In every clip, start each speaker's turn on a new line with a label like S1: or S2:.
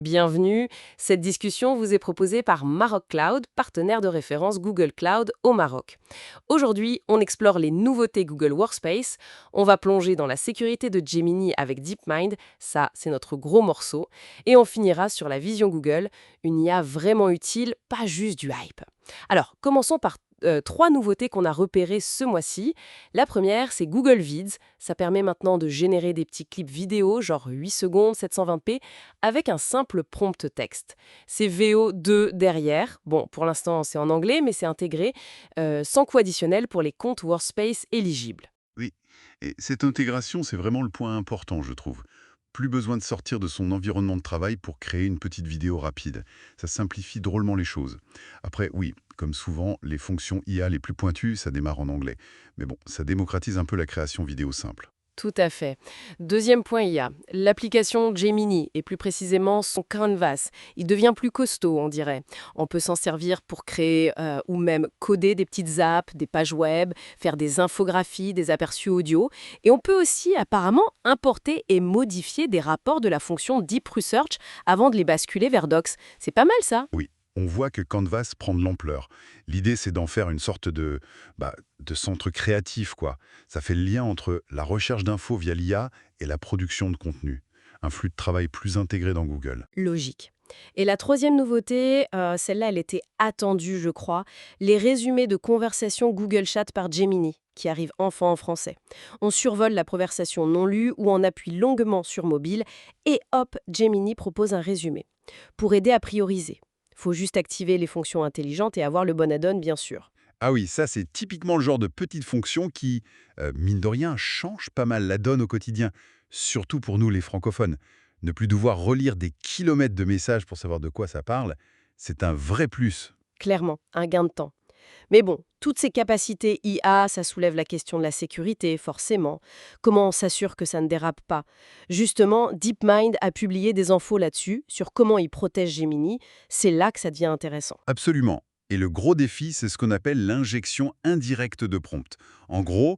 S1: Bienvenue. Cette discussion vous est proposée par Maroc Cloud, partenaire de référence Google Cloud au Maroc. Aujourd'hui, on explore les nouveautés Google Workspace, on va plonger dans la sécurité de Gemini avec DeepMind, ça c'est notre gros morceau, et on finira sur la vision Google, une IA vraiment utile, pas juste du hype. Alors, commençons par trois nouveautés qu'on a repérées ce mois-ci. La première, c'est Google Vids. Ça permet maintenant de générer des petits clips vidéo, genre 8 secondes, 720p, avec un simple prompt texte. C'est VO2 derrière. Bon, pour l'instant, c'est en anglais, mais c'est intégré, sans coût additionnel pour les comptes Workspace éligibles.
S2: Oui, et cette intégration, c'est vraiment le point important, je trouve. Plus besoin de sortir de son environnement de travail pour créer une petite vidéo rapide. Ça simplifie drôlement les choses. Après, oui, comme souvent, les fonctions IA les plus pointues, ça démarre en anglais. Mais bon, ça démocratise un peu la création vidéo simple.
S1: Tout à fait. Deuxième point IA, l'application Gemini, et plus précisément son canvas. Il devient plus costaud, on dirait. On peut s'en servir pour créer ou même coder des petites apps, des pages web, faire des infographies, des aperçus audio. Et on peut aussi apparemment importer et modifier des rapports de la fonction Deep Research avant de les basculer vers Docs. C'est pas mal ça.
S2: Oui, on voit que Canvas prend de l'ampleur. L'idée, c'est d'en faire une sorte de centre créatif, quoi. Ça fait le lien entre la recherche d'infos via l'IA et la production de contenu. Un flux de travail plus intégré dans Google.
S1: Logique. Et la troisième nouveauté, celle-là, elle était attendue, je crois, les résumés de conversation Google Chat par Gemini, qui arrivent enfin en français. On survole la conversation non lue ou on appuie longuement sur mobile et hop, Gemini propose un résumé. Pour aider à prioriser. Faut juste activer les fonctions intelligentes et avoir le bon add-on, bien sûr.
S2: Ah oui, ça c'est typiquement le genre de petite fonction qui, mine de rien, change pas mal la donne au quotidien. Surtout pour nous les francophones. Ne plus devoir relire des kilomètres de messages pour savoir de quoi ça parle, c'est un vrai plus.
S1: Clairement, un gain de temps. Mais bon, toutes ces capacités IA, ça soulève la question de la sécurité, forcément. Comment on s'assure que ça ne dérape pas? Justement, DeepMind a publié des infos là-dessus, sur comment il protège Gemini. C'est là que ça devient intéressant.
S2: Absolument. Et le gros défi, c'est ce qu'on appelle l'injection indirecte de prompt. En gros,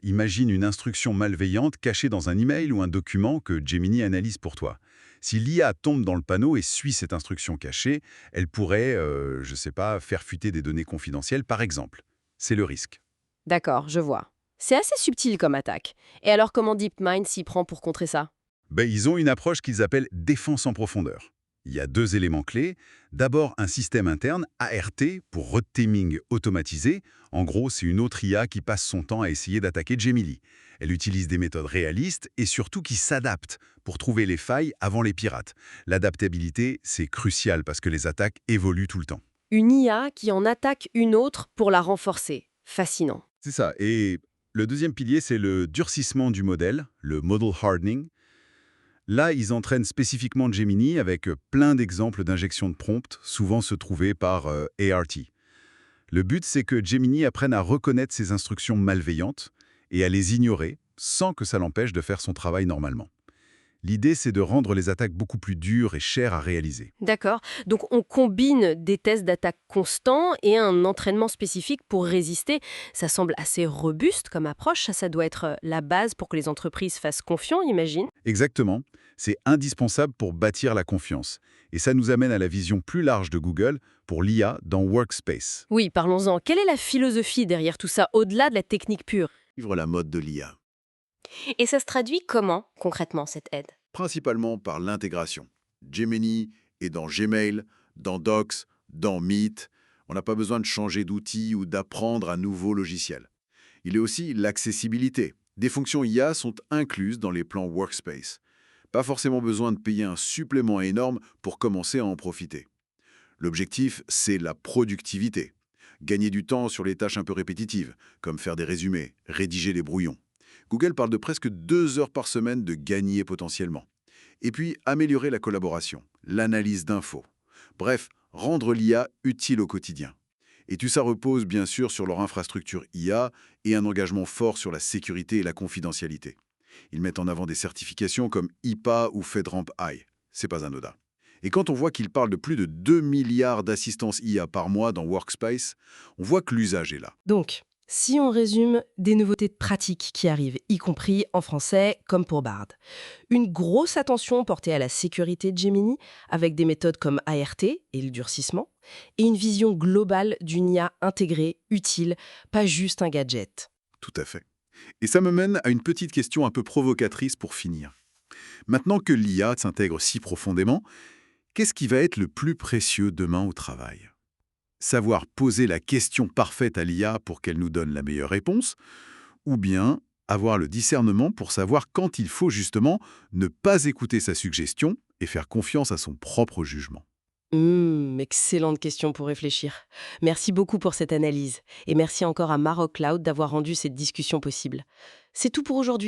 S2: imagine une instruction malveillante cachée dans un email ou un document que Gemini analyse pour toi. Si l'IA tombe dans le panneau et suit cette instruction cachée, elle pourrait, je ne sais pas, faire fuiter des données confidentielles, par exemple. C'est le risque.
S1: D'accord, je vois. C'est assez subtil comme attaque. Et alors comment DeepMind s'y prend pour contrer ça?
S2: Ben, ils ont une approche qu'ils appellent défense en profondeur. Il y a deux éléments clés. D'abord, un système interne, ART, pour Red Teaming automatisé. En gros, c'est une autre IA qui passe son temps à essayer d'attaquer Gemini. Elle utilise des méthodes réalistes et surtout qui s'adaptent pour trouver les failles avant les pirates. L'adaptabilité, c'est crucial parce que les attaques évoluent tout le temps.
S1: Une IA qui en attaque une autre pour la renforcer. Fascinant.
S2: C'est ça. Et le deuxième pilier, c'est le durcissement du modèle, le model hardening. Là, ils entraînent spécifiquement Gemini avec plein d'exemples d'injection de prompt, souvent se trouver par ART. Le but, c'est que Gemini apprenne à reconnaître ces instructions malveillantes et à les ignorer sans que ça l'empêche de faire son travail normalement. L'idée, c'est de rendre les attaques beaucoup plus dures et chères à réaliser.
S1: D'accord. Donc on combine des tests d'attaque constants et un entraînement spécifique pour résister. Ça semble assez robuste comme approche. Ça doit être la base pour que les entreprises fassent confiance, imagine.
S2: Exactement, c'est indispensable pour bâtir la confiance. Et ça nous amène à la vision plus large de Google pour l'IA dans Workspace.
S1: Oui, parlons-en. Quelle est la philosophie derrière tout ça, au-delà de la technique pure?
S2: Suivre la mode de l'IA.
S1: Et ça se traduit comment, concrètement, cette aide?
S2: Principalement par l'intégration. Gemini est dans Gmail, dans Docs, dans Meet. On n'a pas besoin de changer d'outil ou d'apprendre un nouveau logiciel. Il est aussi l'accessibilité. Des fonctions IA sont incluses dans les plans Workspace. Pas forcément besoin de payer un supplément énorme pour commencer à en profiter. L'objectif, c'est la productivité. Gagner du temps sur les tâches un peu répétitives, comme faire des résumés, rédiger des brouillons. Google parle de presque 2 heures par semaine de gagner potentiellement. Et puis, améliorer la collaboration, l'analyse d'infos. Bref, rendre l'IA utile au quotidien. Et tout ça repose bien sûr sur leur infrastructure IA et un engagement fort sur la sécurité et la confidentialité. Ils mettent en avant des certifications comme IPA ou FedRAMP High. C'est pas anodin. Et quand on voit qu'ils parlent de plus de 2 milliards d'assistances IA par mois dans Workspace, on voit que l'usage est là.
S1: Donc, Si on résume, des nouveautés pratiques qui arrivent, y compris en français comme pour Bard. Une grosse attention portée à la sécurité de Gemini, avec des méthodes comme ART et le durcissement, et une vision globale d'une IA intégrée, utile, pas juste un gadget.
S2: Tout à fait. Et ça me mène à une petite question un peu provocatrice pour finir. Maintenant que l'IA s'intègre si profondément, qu'est-ce qui va être le plus précieux demain au travail? Savoir poser la question parfaite à l'IA pour qu'elle nous donne la meilleure réponse, ou bien avoir le discernement pour savoir quand il faut justement ne pas écouter sa suggestion et faire confiance à son propre jugement.
S1: Excellente question pour réfléchir. Merci beaucoup pour cette analyse. Et merci encore à Maroc Cloud d'avoir rendu cette discussion possible. C'est tout pour aujourd'hui.